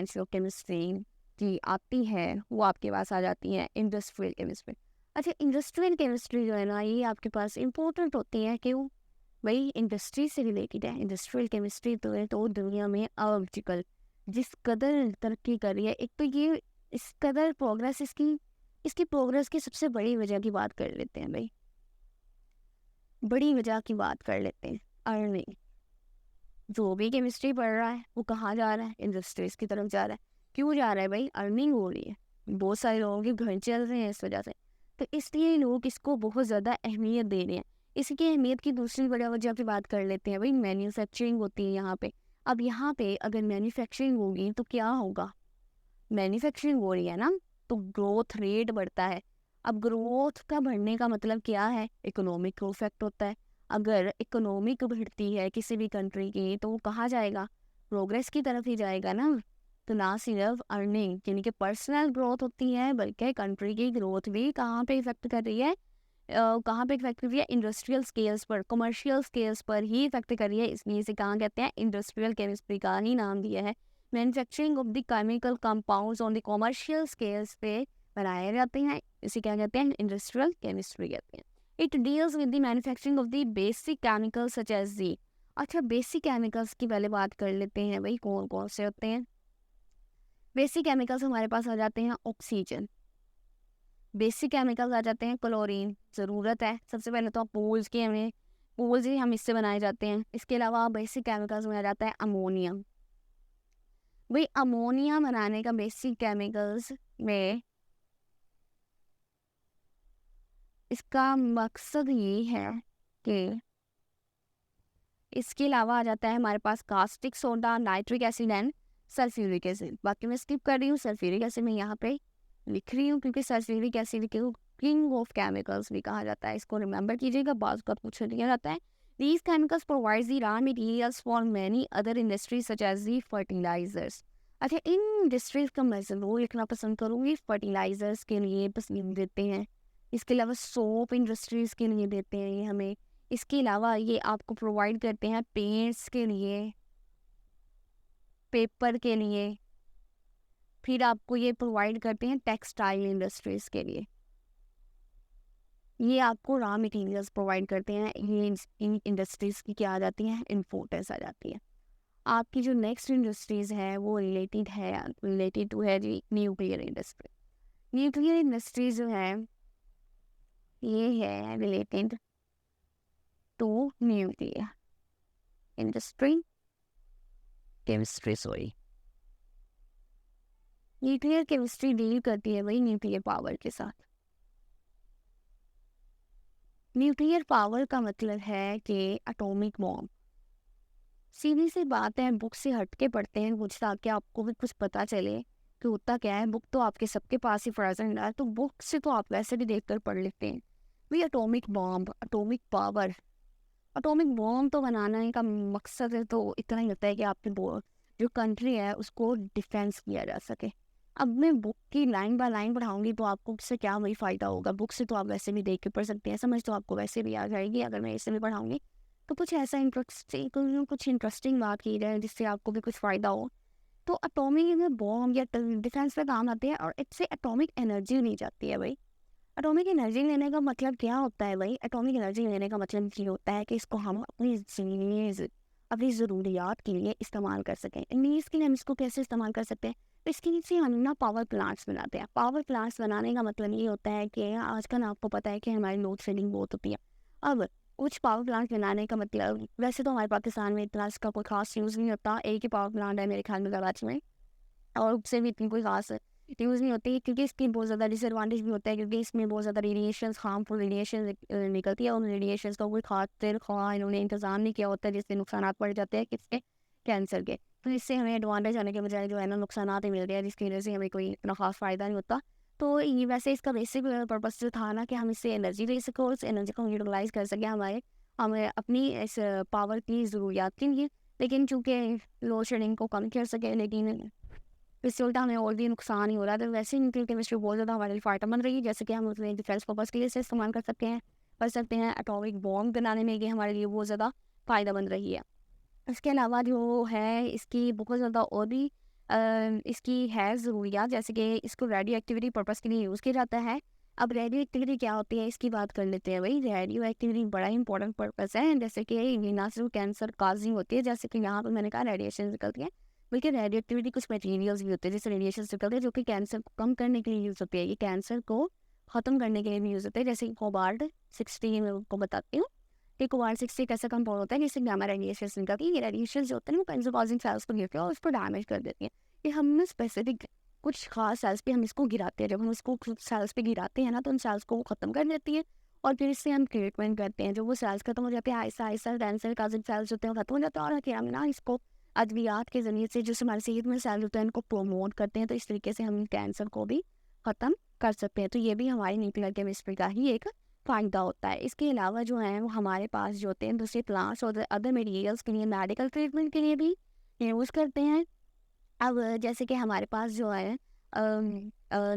Branch of chemistry की आती है वो आपके पास आ जाती है इंडस्ट्रियल केमिस्ट्री। अच्छा, इंडस्ट्रियल केमिस्ट्री जो है ना ये आपके पास इम्पोर्टेंट होती है, क्यों भाई? इंडस्ट्री से रिलेटेड है। इंडस्ट्रियल केमिस्ट्री तो है तो दुनिया में आजकल जिस कदर तरक्की कर रही है, एक तो ये इस कदर प्रोग्रेस इसकी इसकी प्रोग्रेस की सबसे बड़ी वजह की बात कर लेते हैं भाई। बड़ी वजह की बात कर लेते हैं, अर्निंग। जो भी केमिस्ट्री पढ़ रहा है वो कहाँ जा रहा है? इंडस्ट्रीज की तरफ जा रहा है। क्यों जा रहा है भाई? अर्निंग हो रही है, बहुत सारे लोगों के घर चल रहे हैं इस वजह से। तो इसलिए लोग इसको बहुत ज़्यादा अहमियत दे रहे हैं। इसकी अहमियत की दूसरी बड़ी वजह की बात कर लेते हैं भाई, मैन्युफैक्चरिंग होती है यहाँ पे। अब यहाँ पे अगर मैन्युफैक्चरिंग होगी तो क्या होगा? मैन्युफैक्चरिंग हो रही है ना, तो ग्रोथ रेट बढ़ता है। अब ग्रोथ का बढ़ने का मतलब क्या है? इकोनॉमिक को इफेक्ट होता है। अगर इकोनॉमिक बढ़ती है किसी भी कंट्री की तो वो कहाँ जाएगा? प्रोग्रेस की तरफ ही जाएगा ना। तो ना सिर्फ अर्निंग यानी कि पर्सनल ग्रोथ होती है, बल्कि कंट्री की ग्रोथ भी कहाँ पे इफेक्ट कर रही है? कहाँ पे इफेक्ट कर रही है? इंडस्ट्रियल स्केल्स पर, कमर्शियल स्केल्स पर ही इफेक्ट कर रही है। इसलिए इसे कहाँ कहते हैं? इंडस्ट्रियल केमिस्ट्री का ही नाम दिया है। Manufacturing of the chemical compounds on the commercial scales पे बनाए जाते हैं, इसे क्या कहते हैं? इंडस्ट्रियल केमिस्ट्री कहते हैं। It deals with the manufacturing of the basic chemicals such as the. अच्छा, बेसिक केमिकल्स की पहले बात कर लेते हैं भाई, कौन कौन से होते हैं बेसिक केमिकल्स? हमारे पास आ जाते हैं ऑक्सीजन। बेसिक केमिकल्स आ जाते हैं क्लोरीन, ज़रूरत है सबसे पहले तो पूल्स की, हमें पूल्स ही हम इससे बनाए जाते हैं। इसके अलावा बेसिक केमिकल्स में आ जाता है अमोनियम। भाई अमोनिया बनाने का बेसिक केमिकल्स में इसका मकसद ये है कि इसके अलावा आ जाता है हमारे पास caustic soda, nitric acid and sulphuric acid. बाकी मैं स्किप कर रही हूँ, सल्फ्यूरिक एसिड मैं यहाँ पे लिख रही हूँ क्योंकि सल्फ्यूरिक एसिड को किंग ऑफ केमिकल्स भी कहा जाता है। इसको रिमेंबर कीजिएगा, बात का पूछ लिया जाता है। These chemicals provide the raw materials for many other industries such as the fertilizers। अच्छा, इन इंडस्ट्रीज का मैं ज़रूर लिखना पसंद करूँगी। फर्टिलाइजर्स के लिए पसंद देते हैं, इसके अलावा सोप इंडस्ट्रीज़ के लिए देते हैं ये हमें। इसके अलावा ये आपको प्रोवाइड करते हैं पेंट्स के लिए, पेपर के लिए, फिर आपको ये प्रोवाइड करते हैं टेक्सटाइल इंडस्ट्रीज़ के लिए। ये आपको रॉ मटेरियल्स प्रोवाइड करते हैं। ये इन इंडस्ट्रीज़ की क्या आ जाती हैं? इम्पोर्टेंस आ जाती है। आपकी जो नेक्स्ट इंडस्ट्रीज़ है वो रिलेटेड टू है जी न्यूक्लियर इंडस्ट्री। न्यूक्लियर इंडस्ट्री जो है ये है related to nuclear industry chemistry, sorry. Nuclear chemistry deal करती है भाई न्यूक्लियर पावर के साथ। न्यूक्लियर पावर का मतलब है कि एटॉमिक बॉम्ब। सीधी सी बात है, बुक से हट के पढ़ते हैं कुछ ताकि आपको भी कुछ पता चले कि होता क्या है। बुक तो आपके सबके पास ही प्रेजेंट है, तो बुक से तो आप वैसे भी देखकर पढ़ लेते हैं भाई। Atomic bomb, atomic power, atomic bomb तो बनाने का मकसद है तो इतना ही होता है कि आपकी जो कंट्री है उसको डिफेंस किया जा सके। अब मैं बुक की लाइन बाय लाइन पढ़ाऊंगी तो आपको उससे क्या वही फ़ायदा होगा? बुक से तो आप वैसे भी देख के पढ़ सकते हैं, समझ तो आपको वैसे भी आ जाएगी अगर मैं इसे भी पढ़ाऊंगी। तो कुछ ऐसा इंटरेस्टिंग, कुछ इंटरेस्टिंग बात की जाए जिससे आपको भी कुछ फ़ायदा हो। तो एटॉमिक बॉम्ब या डिफेंस पे काम आते हैं और इससे एटॉमिक एनर्जी ली जाती है भाई। एटॉमिक एनर्जी लेने का मतलब क्या होता है भाई? एटॉमिक एनर्जी लेने का मतलब ये होता है कि इसको हम अपनी ज़रूरियात के लिए इस्तेमाल कर सकें। मीन्स के लिए हम इसको कैसे इस्तेमाल कर सकते हैं? तो इसके नीचे हम ना पावर प्लांट्स बनाते हैं। पावर प्लांट्स बनाने का मतलब ये होता है कि आजकल आपको पता है कि हमारी लोड शेडिंग बहुत होती है। अब कुछ पावर प्लांट बनाने का मतलब, वैसे तो हमारे पाकिस्तान में इतना इसका कोई खास यूज़ नहीं होता। एक ही पावर प्लांट है मेरे ख्याल में कराची में, और उससे भी इतनी कोई खास यूज़ नहीं होती क्योंकि इसकी बहुत ज़्यादा डिसएडवांटेज भी होता है क्योंकि इसमें बहुत ज़्यादा रेडिएशन, हार्मफुल रेडिएशन निकलती है। उन रेडिएशन का कोई खातिर ख्वाह इन्होंने इंतज़ाम नहीं किया होता, जिससे नुकसान पड़ जाते हैं किसके? कैंसर के। तो इससे हमें एडवांटेज आने के बजाय जो है ना नुकसान ही मिलते हैं, जिसकी वजह से हमें कोई इतना खास फ़ायदा नहीं होता। तो ये वैसे इसका बेसिक पर्पस जो था ना कि हम इससे एनर्जी ले सकें और उस एनर्जी को यूटिलाइज़ कर सकें हमें अपनी इस पावर की ज़रूरियात के लिए। लेकिन चूँकि लोड शेडिंग को कम कर सके, लेकिन इससे उल्टा हमें और भी नुकसान ही हो रहा है। तो वैसे न्यूक्लियर केमिस्ट्री बहुत ज़्यादा हमारे लिए फ़ायदा बन रही है, जैसे कि हम उसमें डिफेंस पर्पज़ के लिए इसे इस्तेमाल कर सकते हैं। एटॉमिक बॉम्ब बनाने में ये हमारे लिए बहुत ज़्यादा फ़ायदा बन रही है। इसके अलावा जो है इसकी बहुत ज़्यादा और भी इसकी है ज़रूरियात, जैसे कि इसको रेडियो एक्टिविटी पर्पज़ के लिए यूज़ किया जाता है। अब रेडियो एक्टिविटी क्या होती है इसकी बात कर लेते हैं भाई। रेडियो एक्टिविटी बड़ा इंपॉर्टेंट पर्पज़ है, जैसे कि ये ना सिर्फ कैंसर काजिंग होती है, जैसे कि यहाँ पर मैंने कहा रेडिएशन निकलती है, बल्कि रेडियो एक्टिविटी कुछ मटेरियल्स भी होते हैं जैसे रेडिएशन निकलते हैं जो कि कैंसर को कम करने के लिए यूज़ होती है, ये कैंसर को ख़त्म करने के लिए भी यूज़ होते हैं। जैसे कि कोबाल्ट 60 मैं आपको बताती हूँ कि कोबाल्ट 60 एक ऐसा कंपाउंड होता है जिससे गामा रेडिएशन निकलती है। ये रेडिएशन जो होते हैं वो कैंसर कॉजिंग सेल्स को गिरते हैं और उसको डैमेज कर देती है। ये हम ना स्पेसिफिक कुछ खास सेल्स पे हम इसको गिराते हैं, जब हम इसको सेल्स पे गिराते हैं ना तो उन सेल्स को वो ख़त्म कर देती है और फिर इससे हम ट्रीटमेंट करते हैं। जो वो सेल्स खत्म हो जाते हैं Aahista Aahista cancer causing sales होते हैं वो खत्म हो जाते हैं और फिर हम ना इसको अद्वियात के ज़रिए से जो हमारे सेहत में सेल होते हैं उनको प्रोमोट करते हैं, तो इस तरीके से हम कैंसर को भी ख़त्म कर सकते हैं। तो ये भी हमारी न्यूक्लियर केमिस्ट्री का ही एक फ़ायदा होता है। इसके अलावा जो है वो हमारे पास जो होते हैं दूसरे प्लांट्स और अदर मटेरियल्स के लिए मेडिकल ट्रीटमेंट के लिए भी यूज़ करते हैं। अब जैसे कि हमारे पास जो है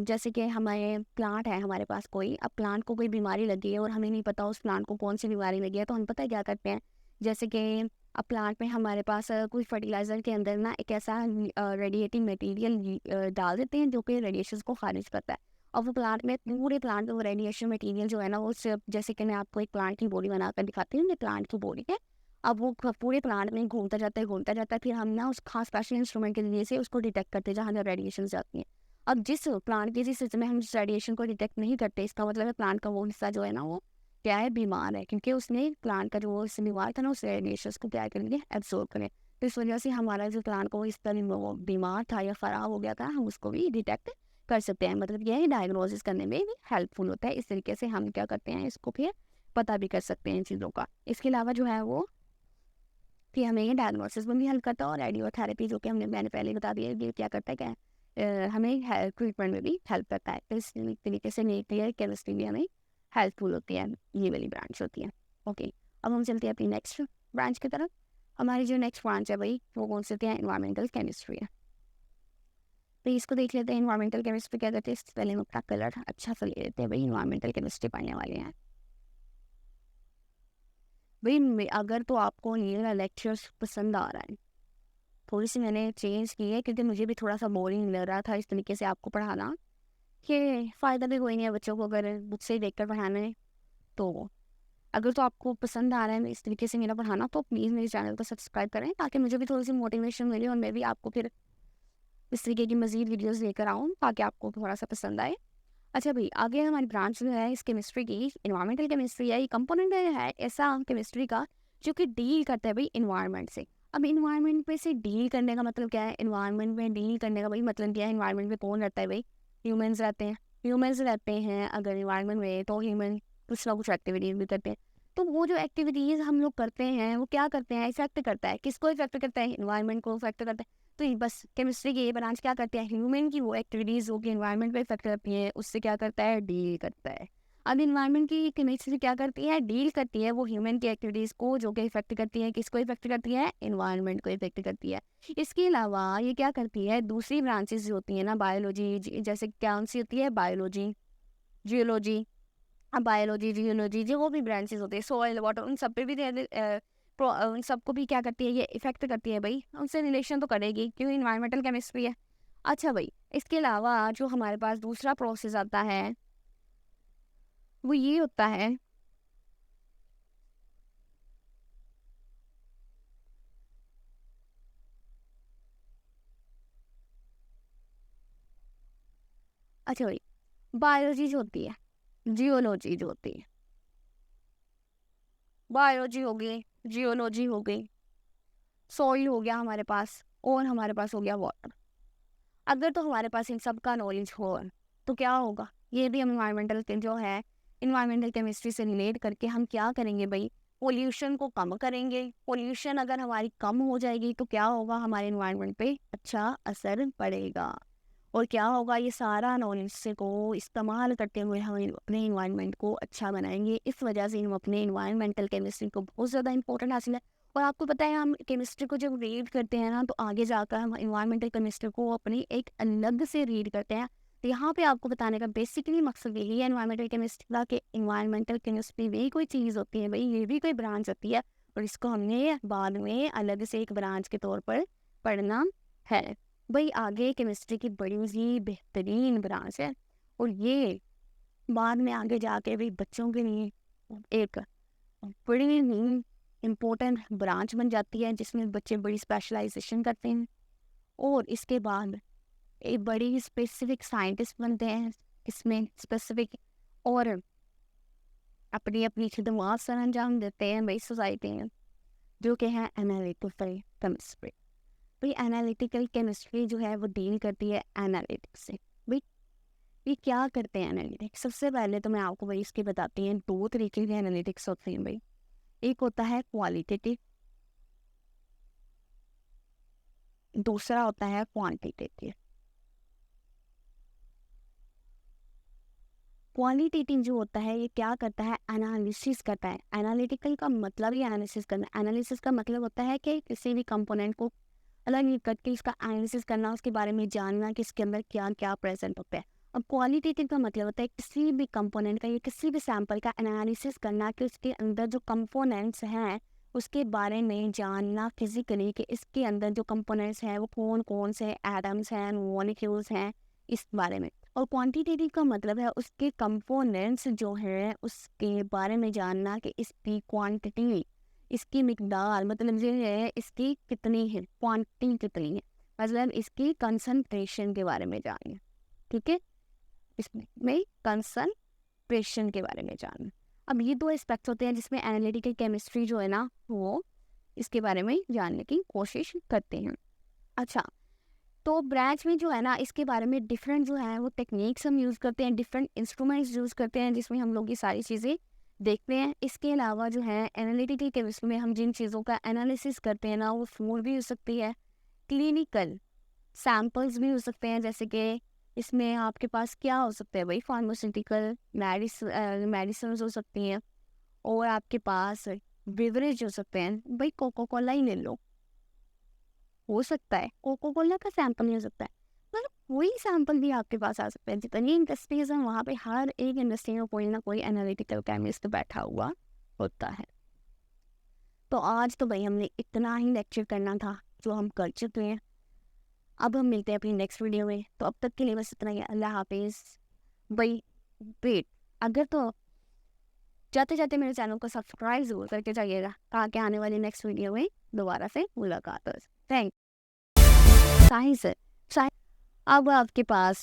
जैसे कि हमारे प्लांट है हमारे पास कोई, अब प्लांट को कोई बीमारी लगी है और हमें नहीं पता उस प्लांट को कौन सी बीमारी लगी है, तो हम पता है क्या करते हैं, जैसे कि अब प्लांट में हमारे पास कोई फर्टिलाइज़र के अंदर ना एक ऐसा रेडिएटिंग मटेरियल डाल देते हैं जो कि रेडिएशन को खारिज करता है और वो प्लांट में पूरे प्लांट में वो रेडिएशन मटेरियल जो है ना वो सिर्फ, जैसे कि मैं आपको एक प्लांट की बॉडी बनाकर दिखाती हूँ, ये प्लांट की बॉडी है। अब वो पूरे प्लांट में घूमता जाता है, फिर हम ना उस खास स्पेशल इंस्ट्रूमेंट के जरिए से उसको डिटेक्ट करते हैं जहाँ जहाँ रेडिएशन जाती हैं। अब जिस प्लांट के जिस हिस्से में हम इस रेडिएशन को डिटेक्ट नहीं करते, इसका मतलब है प्लांट का वो हिस्सा जो है ना वो क्या है, बीमार है, क्योंकि उसने प्लांट का जो वो हिस्सा बीमार था ना उस रेडिएशन को क्या करेंगे, एब्जॉर्ब करें। तो इस वजह से हमारा जो प्लांट को इस तरह वो बीमार था या ख़राब हो गया था, हम उसको भी डिटेक्ट कर सकते हैं। मतलब यह डायग्नोसिस करने में भी हेल्पफुल होता है। इस तरीके से हम क्या करते हैं, इसको फिर पता भी कर सकते हैं इन चीज़ों का। इसके अलावा जो है वो फिर हमें ये डायग्नोसिस में भी हेल्प करता है और रेडियोथेरेपी जो कि मैंने पहले बता दिया ये क्या करता है, क्या हमें ट्रीटमेंट में भी हेल्प करता है। तो इस तरीके से न्यूक्लियर केमिस्ट्री भी हमें हेल्पफुल होती है, ये वाली ब्रांच होती है। ओके, अब हम चलते हैं अपनी नेक्स्ट ब्रांच की तरफ। हमारी जो नेक्स्ट ब्रांच है भाई वो कौन सी होती है, इन्वायरमेंटल केमिस्ट्री है। तो इसको देख लेते हैं, इन्वायरमेंटल केमिस्ट्री क्या कहते हैं। इससे पहले हम अपना कलर अच्छा सा ले लेते हैं भाई, इन्वायरमेंटल केमिस्ट्री पढ़ने वाले हैं भाई। अगर तो आपको ये वाला लेक्चर्स पसंद आ रहा है, थोड़ी सी मैंने चेंज की है क्योंकि मुझे भी थोड़ा सा बोरिंग लग रहा था इस तरीके से आपको पढ़ाना, कि फ़ायदा भी कोई नहीं है बच्चों को अगर मुझसे देख कर पढ़ाना है। तो अगर तो आपको पसंद आ रहा है इस तरीके से मेरा पढ़ाना, तो प्लीज़ मेरे चैनल को सब्सक्राइब करें ताकि मुझे भी थोड़ी सी मोटिवेशन मिले और मैं भी आपको फिर इस तरीके की मज़ीद वीडियोज़ लेकर आऊँ ताकि आपको थोड़ा सा पसंद आए। अच्छा भाई, आगे हमारी ब्रांच जो है इस केमिस्ट्री की, इन्वायरमेंटल केमिस्ट्री है। ये कंपोनेंट है ऐसा केमिस्ट्री का जो कि डील करता है भाई इन्वायरमेंट से। अब इन्वायरमेंट में से डील करने का मतलब क्या है, इन्वायरमेंट में डील करने का भाई मतलब क्या है, इन्वायरमेंट में कौन रहता है भाई, ह्यूमंस रहते हैं। ह्यूमंस रहते हैं अगर इन्वायरमेंट में, तो ह्यूमन कुछ ना कुछ एक्टिविटीज़ भी करते हैं। तो वो जो एक्टिविटीज़ हम लोग करते हैं वो क्या करते हैं, इफेक्ट करता है, किसको इफेक्ट करता है, इन्वायरमेंट को इफेक्ट करता है। तो ये बस केमिस्ट्री की ये ब्रांच क्या करती है, ह्यूमन की वो एक्टिविटीज़ जो कि इन्वायरमेंट पे इफेक्ट करती है उससे क्या करता है, डील करता है। अब इन्वायरमेंट की केमिस्ट्री क्या करती है, डील करती है वो ह्यूमन की एक्टिविटीज़ को जो कि इफेक्ट करती है, किसको इफेक्ट करती है, इन्वायरमेंट को इफेक्ट करती है। इसके अलावा ये क्या करती है, दूसरी ब्रांचेस जो होती है ना बायोलॉजी, जैसे कौन सी होती है, बायोलॉजी, जियोलॉजी। अब बायोलॉजी जियोलॉजी जो भी ब्रांचेस होते हैं, सॉइल वाटर, उन सब पे भी उन सबको भी क्या करती है, ये इफेक्ट करती है भाई, उनसे रिलेशन तो करेगी क्योंकि इन्वायरमेंटल केमिस्ट्री है। अच्छा भाई, इसके अलावा जो हमारे पास दूसरा प्रोसेस आता है वो ये होता है, अच्छा भाई, बायोलॉजी जो होती है, जियोलॉजी जो होती है, बायोलॉजी हो गई, जियोलॉजी हो गई, सॉइल हो गया हमारे पास, और हमारे पास हो गया वाटर। अगर तो हमारे पास इन सब का नॉलेज हो तो क्या होगा, ये भी हम इन्वायरमेंटल जो है इन्वायरमेंटल केमिस्ट्री से रिलेट करके हम क्या करेंगे भाई, पोल्यूशन को कम करेंगे। पोल्यूशन अगर हमारी कम हो जाएगी तो क्या होगा, हमारे इन्वायरमेंट पे अच्छा असर पड़ेगा। और क्या होगा, ये सारा नॉलेज से को इस्तेमाल करते हुए हम अपने इन्वायरमेंट को अच्छा बनाएंगे। इस वजह से हम अपने इन्वायरमेंटल केमिस्ट्री को बहुत ज़्यादा इंपॉर्टेंट हासिल है। और आपको पता है हम केमिस्ट्री को जब रीड करते हैं ना तो आगे जाकर हम इन्वायरमेंटल केमिस्ट्री को अपनी एक अलग से रीड करते हैं। तो यहाँ पे आपको बताने का बेसिकली मकसद यही है इन्वायरमेंटल केमिस्ट्री का, कि इन्वायरमेंटल केमिस्ट्री भी कोई चीज़ होती है भाई, ये भी कोई ब्रांच होती है और इसको हमने बाद में अलग से एक ब्रांच के तौर पर पढ़ना है। भाई आगे केमिस्ट्री की बड़ी सी बेहतरीन ब्रांच है, और ये बाद में आगे जाके भी बच्चों के लिए एक बड़ी ही इम्पोर्टेंट ब्रांच बन जाती है, जिसमें बच्चे बड़ी स्पेशलाइजेशन करते हैं और इसके बाद एक बड़ी स्पेसिफिक साइंटिस्ट बनते हैं इसमें स्पेसिफिक, और अपनी अपनी खिदमत सर अंजाम देते हैं भाई सोसाइटी में, जो कि है एनालिटिकल केमिस्ट्री। भाई एनालिटिकल केमिस्ट्री जो है वो डील करती है एनालिटिक्स से। भाई ये क्या करते हैं एनालिटिक्स? सबसे पहले तो मैं आपको भाई इसके बताती हैं, दो तरीके के एनालिटिक्स होते हैं भाई। एक होता है क्वालिटेटिव, दूसरा होता है क्वांटिटेटिव। क्वालिटेटिव जो होता है ये क्या करता है? एनालिसिस करता है। एनालिटिकल का मतलब ही एनालिसिस करना। एनालिसिस का मतलब होता है कि किसी भी कंपोनेंट को अलग करके इसका एनालिसिस करना, उसके बारे में जानना कि इसके अंदर क्या क्या प्रेजेंट होता है। अब क्वालिटेटिव का मतलब होता है किसी भी कंपोनेंट का या किसी भी सैंपल का एनालिसिस करना कि उसके अंदर जो कंपोनेंट्स हैं उसके बारे में जानना फिजिकली, कि इसके अंदर जो कंपोनेंट्स हैं वो कौन कौन से एटम्स हैं, मॉलिक्यूल्स हैं, इस बारे में। और क्वांटिटेटिव का मतलब है उसके कंपोनेंट्स जो हैं उसके बारे में जानना कि इसकी क्वांटिटी, इसकी मिकदार, मतलब ये है इसकी कितनी है, क्वांटिटी कितनी है, मतलब इसकी कंसंट्रेशन के बारे में जानना। ठीक है, इसमें कंसंट्रेशन के बारे में जानना। अब ये दो एस्पेक्ट्स होते हैं जिसमें एनालिटिकल केमिस्ट्री जो है ना वो इसके बारे में जानने की कोशिश करते हैं। अच्छा, तो ब्रांच में जो है ना इसके बारे में डिफरेंट जो है वो टेक्निक्स हम यूज़ करते हैं, डिफरेंट इंस्ट्रूमेंट्स यूज़ करते हैं जिसमें हम लोग ये सारी चीज़ें देखते हैं। इसके अलावा जो है एनालिटिकल केमिस्ट्री में हम जिन चीज़ों का एनालिसिस करते हैं ना वो फूड भी हो सकती है, क्लिनिकल सैम्पल्स भी हो सकते हैं, जैसे कि इसमें आपके पास क्या हो सकता है भाई, फार्मास्यूटिकल मेडिसिन हो सकती हैं, और आपके पास बेवरेज हो सकते हैं। भाई कोको कोला ही ले लो, हो सकता है कोको कोला का सैंपल नहीं हो सकता है, मतलब कोई सैंपल भी आपके पास आ सकता है। जितनी इंडस्ट्रीज हैं वहाँ पे हर एक इंडस्ट्री में कोई ना कोई एनालिटिकल केमिस्ट बैठा हुआ होता है। तो आज तो भाई हमने इतना ही लेक्चर करना था जो हम कर चुके हैं। अब हम मिलते हैं अपनी नेक्स्ट वीडियो में, तो अब तक के लिए बस इतना ही। अल्लाह हाफिज़। भाई वेट, अगर तो जाते जाते मेरे चैनल को सब्सक्राइब जरूर करके जाइएगा ताकि आने वाली नेक्स्ट वीडियो में दोबारा से मुलाकात हो। थैंक साइंस है। अब आपके पास